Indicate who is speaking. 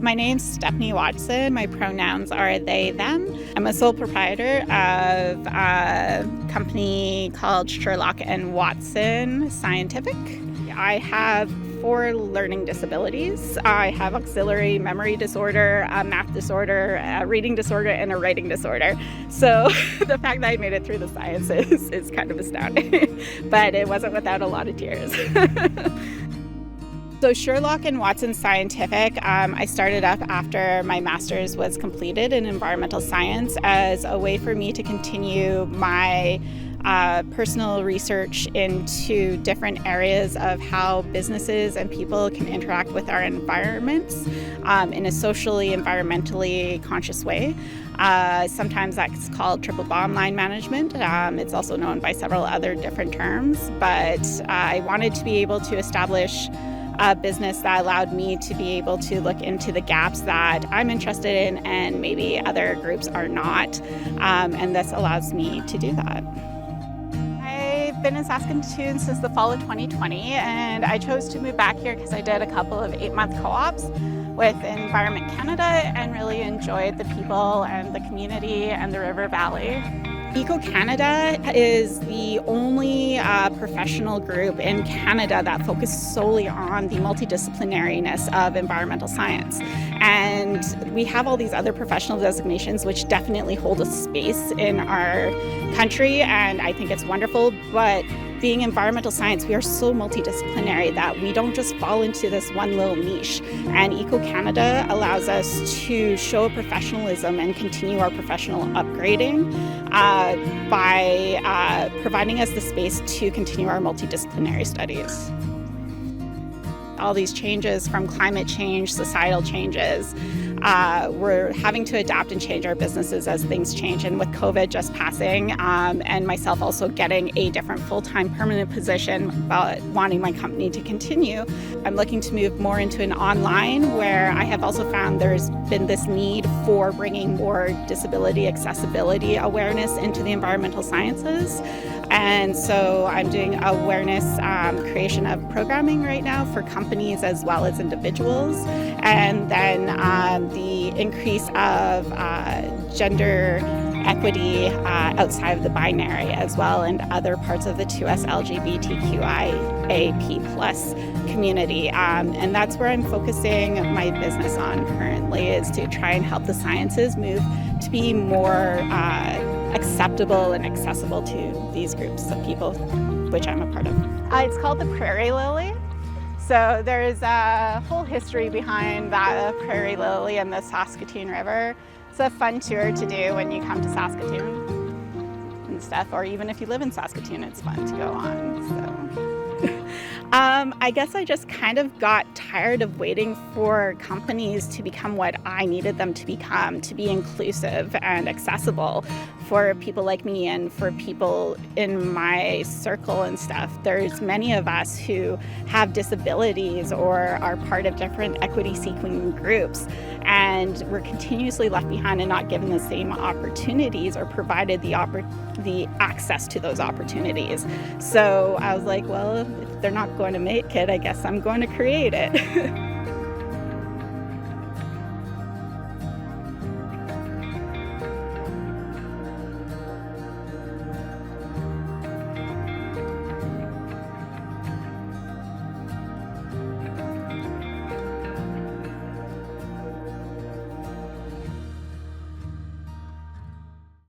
Speaker 1: My name's Stephnie Watson. My pronouns are they, them. I'm a sole proprietor of a company called Sherlock and Watson Scientific. I have 4 learning disabilities. I have auxiliary memory disorder, a math disorder, a reading disorder, and a writing disorder. So the fact that I made it through the sciences is kind of astounding, but it wasn't without a lot of tears. So Sherlock and Watson Scientific, I started up after my master's was completed in environmental science as a way for me to continue my personal research into different areas of how businesses and people can interact with our environments in a socially, environmentally conscious way. Sometimes that's called triple bottom line management. It's also known by several other different terms, but I wanted to be able to establish a business that allowed me to be able to look into the gaps that I'm interested in and maybe other groups are not, and this allows me to do that. I've been in Saskatoon since the fall of 2020, and I chose to move back here because I did a couple of 8-month co-ops with Environment Canada and really enjoyed the people and the community and the River Valley. Eco Canada is the only professional group in Canada that focuses solely on the multidisciplinariness of environmental science. And we have all these other professional designations which definitely hold a space in our country, and I think it's wonderful, but being environmental science, we are so multidisciplinary that we don't just fall into this one little niche. And Eco Canada allows us to show professionalism and continue our professional upgrading by providing us the space to continue our multidisciplinary studies. All these changes from climate change, societal changes, we're having to adapt and change our businesses as things change. And with COVID just passing, and myself also getting a different full-time permanent position, but wanting my company to continue, I'm looking to move more into an online where I have also found there's been this need for bringing more disability accessibility awareness into the environmental sciences. And so I'm doing awareness creation of programming right now for companies as well as individuals. And then the increase of gender equity outside of the binary as well, and other parts of the 2S LGBTQIA+ community. And that's where I'm focusing my business on currently, is to try and help the sciences move to be more acceptable and accessible to these groups of people, which I'm a part of. It's called the Prairie Lily. So there's a whole history behind that prairie lily and the Saskatoon River. It's a fun tour to do when you come to Saskatoon and stuff, or even if you live in Saskatoon, it's fun to go on. So. I guess I just kind of got tired of waiting for companies to become what I needed them to become, to be inclusive and accessible for people like me and for people in my circle and stuff. There's many of us who have disabilities or are part of different equity-seeking groups, and we're continuously left behind and not given the same opportunities or provided the access to those opportunities. So I was like, well, if they're not going to make it, I guess I'm going to create it.